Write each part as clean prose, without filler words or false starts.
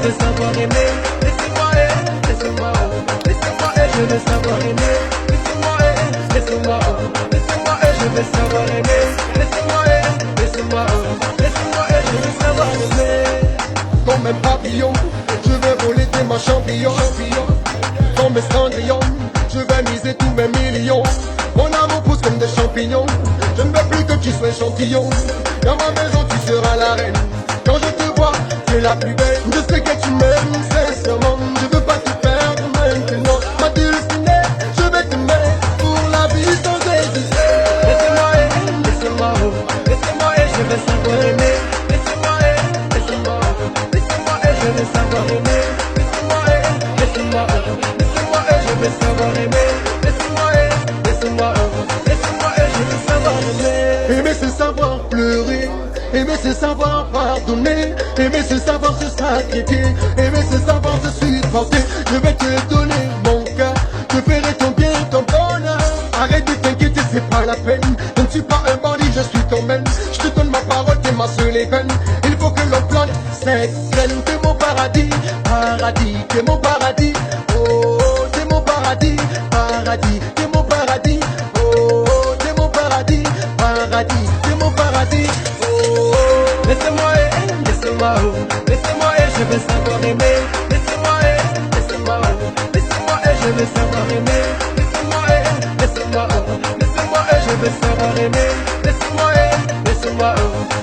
veux savoir aimer. Laissez-moi, laissez-moi, laissez-moi, je veux savoir aimer. Laissez-moi, laissez-moi, laissez-moi, je veux savoir aimer. Laissez-moi, laissez-moi, laissez-moi, je veux savoir aimer. Comme un papillon, je vais voler tes ma champignon. Comme un cendrillon, je vais miser tous mes millions. Mon amour pousse comme des champignons. Je ne veux plus que tu sois échantillon. Dans ma maison tu seras la reine. Quand je te vois, tu es la plus belle. Je sais que tu m'aimes sincèrement. Je veux pas te perdre maintenant. Ma destinée, je vais te mettre pour la vie sans hésiter. Laissez-moi, laissez-moi, laissez-moi, je veux savoir aimer. Laissez-moi, laissez-moi, laissez-moi, je veux savoir aimer. Laissez-moi, laissez-moi, laissez-moi, je veux savoir aimer. Laissez-moi, laissez-moi, laissez-moi, je veux savoir aimer. Aimer c'est savoir pleurer. Aimer c'est savoir pardonner. Aimer c'est savoir se sacrifier. Aimer c'est savoir se supporter. Je vais te donner mon cœur. Je ferai ton bien, ton bonheur. Arrête de t'inquiéter, c'est pas la peine. Je ne suis pas un bandit, je suis ton maître. Je te donne ma parole, t'es ma seule et vaine. Il faut que l'on plante cette graine. T'es mon paradis, paradis, t'es mon paradis. Oh, t'es mon paradis, paradis, t'es mon paradis. Oh, t'es mon paradis, paradis, t'es mon paradis. Laissez-moi, laissez-moi, laissez-moi, je veux savoir aimer. Laissez-moi, laissez-moi, laissez-moi, je veux savoir aimer. Laissez-moi, laissez-moi, laissez-moi, je veux savoir aimer. Laissez-moi, laissez-moi,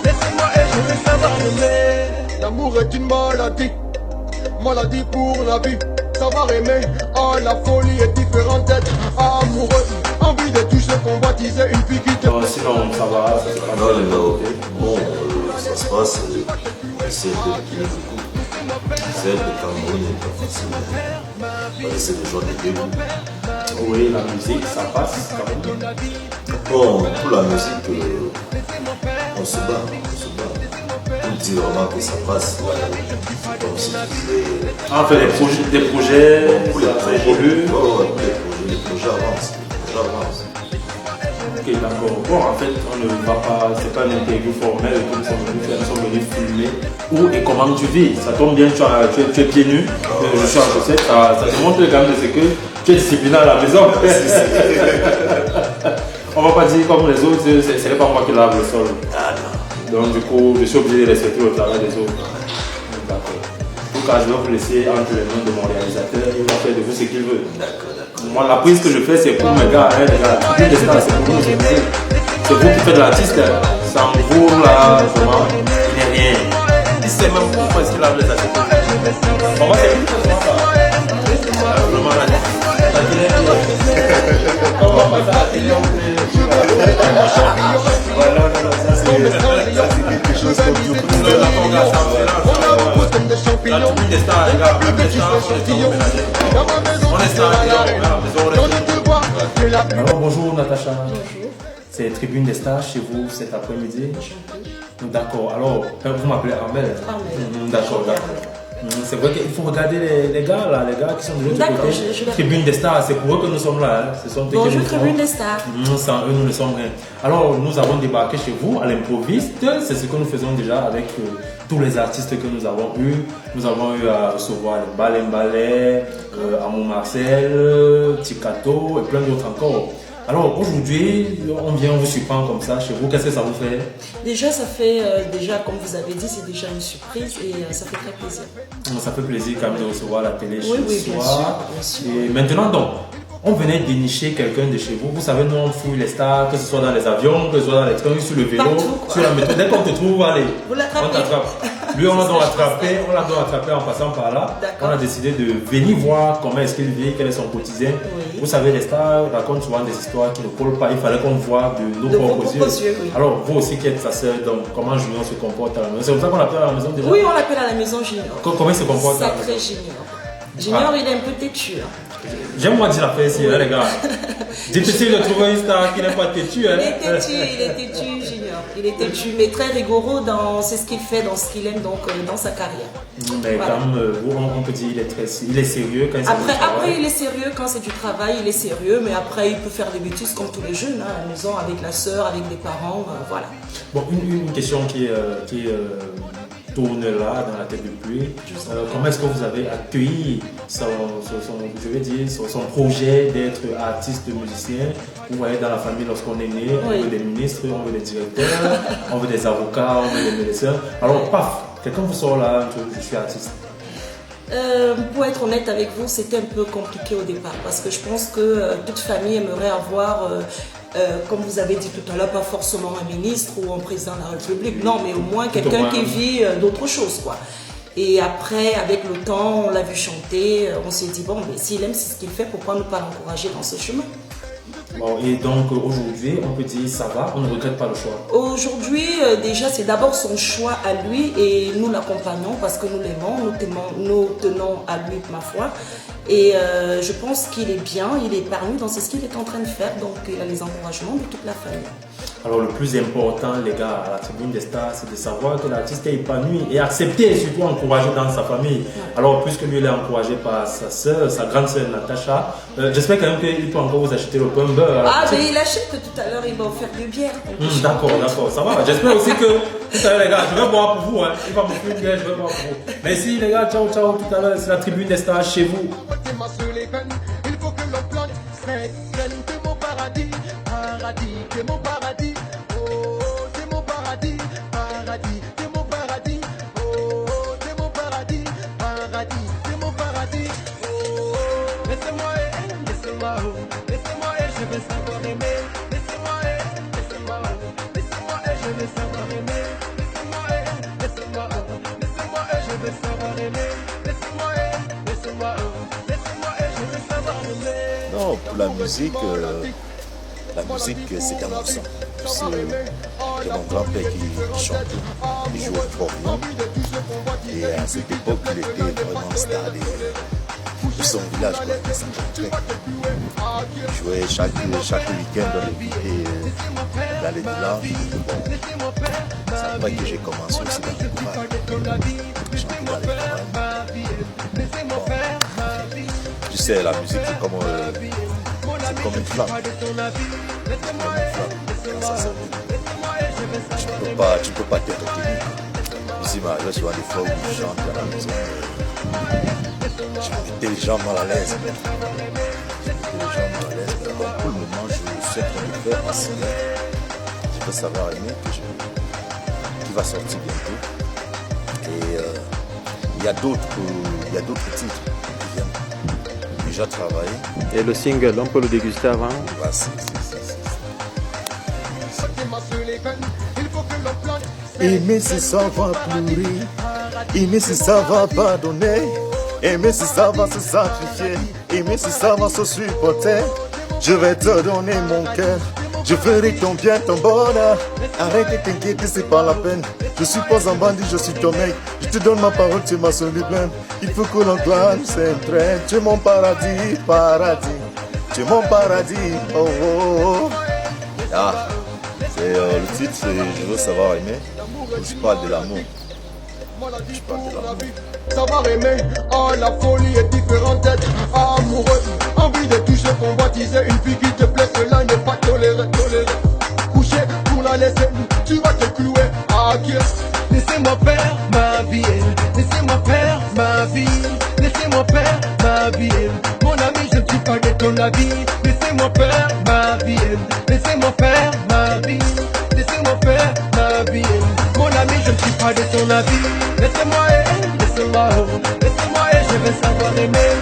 laissez-moi, je veux savoir aimer. L'amour est une maladie, maladie pour la vie. Savoir aimer, ah la folie est différente d'être amoureux. Envie de toucher, convoitiser une fille qui te... Sinon ça va, ça se passe. Non, bon, ça se passe, c'est de l'équilibre. C'est le Cameroun n'est pas facile. C'est le joie de début. Oui, la musique, ça passe quand même. Bon, pour la musique, on se bat, on se bat. On dit vraiment que ça passe. Comme si En fait, des projets, pour les ça projets, évolue. les projets avancent. Ok, d'accord. Bon, en fait, on ne va pas, c'est pas une interview formelle que nous sommes venus faire, nous sommes venus filmer. Où et comment tu vis. Ça tombe bien, tu es pieds nus, je suis en chaussettes, ça te montre quand même que tu es discipliné à la maison. On va pas dire comme les autres, ce n'est pas moi qui lave le sol. Donc du coup, je suis obligé de respecter le travail des autres. D'accord. En tout cas, je vais vous laisser entre les mains de mon réalisateur, il va faire de vous ce qu'il veut. Moi, la prise que je fais, c'est pour mes gars, hein, les gars. Tribune des stars, c'est pour nous, c'est vous qui faites de l'artiste. Sans vous, là, vraiment, il n'est rien. Il sait même pourquoi est-ce qu'il a les assiettes. Comment c'est lui, vraiment, la Alors bonjour Natacha. Bonjour. C'est Tribune des Stars chez vous cet après-midi. D'accord. Alors, vous m'appelez Armel. D'accord, d'accord. C'est vrai qu'il faut regarder les gars là, les gars qui sont de l'autre côté. Tribune des Stars, c'est pour eux que nous sommes là. Hein. Ce sont Bonjour Tribune des Stars. Sans eux, nous ne sommes rien. Alors, nous avons débarqué chez vous à l'improviste. C'est ce que nous faisons déjà avec tous les artistes que nous avons eu. Nous avons eu à recevoir Balé, Amour Marcel, Tikato et plein d'autres encore. Alors aujourd'hui, on vient vous surprendre comme ça chez vous. Qu'est-ce que ça vous fait? Déjà, ça fait, comme vous avez dit, c'est déjà une surprise et ça fait très plaisir. Ça fait plaisir quand même de recevoir la télé chez oui, vous. Bien sûr. Et maintenant donc, on venait dénicher quelqu'un de chez vous. Vous savez, nous on fouille les stars, que ce soit dans les avions, que ce soit dans les trains, sur le vélo, sur la métro. Dès qu'on te trouve, allez, on t'attrape. Lui, on l'a donc attrapé en passant par là. On a décidé de venir voir comment est-ce qu'il vit, quel est son quotidien. Oui. Vous savez, les stars racontent souvent des histoires qui ne collent pas. Il fallait qu'on voit de nos propres yeux. Oui. Alors, vous aussi qui êtes sa sœur, donc comment Junior se comporte à la maison? C'est comme ça qu'on l'appelle à la maison déjà? Oui, on l'appelle à la maison Junior. Comment il se comporte à la maison? Sacré Junior. Junior, il est un peu têtu. J'aime moi dire la fête ici, hein, les gars. Difficile de trouver une star qui n'est pas têtu. Hein. Il est têtu, Junior. Il est têtu, mais très rigoureux dans ce qu'il fait, dans ce qu'il aime, donc dans sa carrière. Mais voilà. Quand même, on peut dire il est sérieux quand il après, après, il est sérieux quand c'est du travail, il est sérieux, mais après, il peut faire des bêtises comme tous les jeunes, hein, à la maison, avec la sœur, avec des parents, voilà. Bon, une question qui tourne là dans la tête de pluie. Comment est-ce que vous avez accueilli son projet d'être artiste musicien? Vous voyez, dans la famille, lorsqu'on est né, on veut des ministres, on veut des directeurs, on veut des avocats, on veut des médecins. Alors, paf, quelqu'un vous sort là, je suis artiste. Pour être honnête avec vous, c'était un peu compliqué au départ parce que je pense que toute famille aimerait avoir, comme vous avez dit tout à l'heure, pas forcément un ministre ou un président de la République, non, mais au moins quelqu'un qui vit d'autre chose, quoi. Et après, avec le temps, on l'a vu chanter, on s'est dit, bon, mais s'il aime, c'est ce qu'il fait, pourquoi ne pas l'encourager dans ce chemin? Bon, et donc aujourd'hui, on peut dire ça va, on ne regrette pas le choix. Aujourd'hui, déjà, c'est d'abord son choix à lui et nous l'accompagnons parce que nous l'aimons, nous tenons à lui, ma foi. Et je pense qu'il est bien, il est parmi dans ce qu'il est en train de faire, donc il a les encouragements de toute la famille. Alors le plus important, les gars, à la tribune des stars, c'est de savoir que l'artiste est épanoui et accepté et surtout encouragé dans sa famille. Alors puisque lui, il est encouragé par sa soeur, sa grande soeur Natacha, j'espère quand même qu'il peut encore vous acheter le pain beurre. Ah, mais il achète tout à l'heure, il va offrir de bière. D'accord, ça va. J'espère aussi que tout à l'heure, les gars, je vais boire pour vous. Hein. Il va me faire une bière, je vais boire pour vous. Merci les gars, ciao, ciao. Tout à l'heure, c'est la tribune des stars chez vous. Il faut que l'on plante cette graine, c'est mon paradis, c'est mon paradis, oh, c'est mon paradis, c'est mon paradis, oh, c'est mon paradis, c'est mon paradis, oh. Laissez-moi et je vais savoir aimer. Laissez-moi et je vais savoir aimer. Laissez-moi et je vais savoir aimer. Laissez-moi et je vais savoir aimer. Non, pour la musique c'est dans mon sang. C'est mon grand-père qui chantait, il jouait au formant. Et à cette époque, il était vraiment star de son village. Il jouait chaque week-end dans les villages. C'est après que j'ai commencé aussi dans les campagnes. Chanter dans les campagnes. Tu sais, la musique c'est comme une flamme. Quand ça s'allume, tu peux pas te retenir. Ici, je suis souvent des fois où je chante à la maison. Je mettais les gens mal à l'aise. Mais pour le moment, je suis en train de faire un single. Je peux savoir aimer qui va sortir bientôt. Et il y a d'autres titres qui viennent. Déjà travaillé. Et le single, on peut le déguster avant? Bah, aimer c'est savoir pleurer, aimer c'est savoir pardonner, aimer c'est savoir se sacrifier, aimer c'est savoir se supporter. Je vais te donner mon cœur, je ferai ton bien, ton bonheur. Arrête de t'inquiéter, c'est pas la peine. Je suis pas un bandit, je suis ton mec. Je te donne ma parole, tu m'as sonné plein. Il faut que l'on clame, c'est un train. Tu es mon paradis, tu es mon paradis, oh oh oh. Ah, c'est le titre, c'est Je veux savoir aimer. Je parle de l'amour. Je parle de l'amour. Savoir aimer, oh la folie est différente d'être amoureux. Envie de toucher, convoitiser une fille qui te plaît, cela n'est pas toléré. Coucher pour la laisser, tu vas te clouer à Dieu. Laissez-moi faire ma vie, laissez-moi faire ma vie, laissez-moi faire ma vie. Mon ami, je ne suis pas de ton avis. Laissez-moi faire ma vie, laissez-moi faire ma vie, laissez-moi faire ma vie. Mon ami, je ne suis pas de ton avis. Laissez-moi et je vais savoir aimer.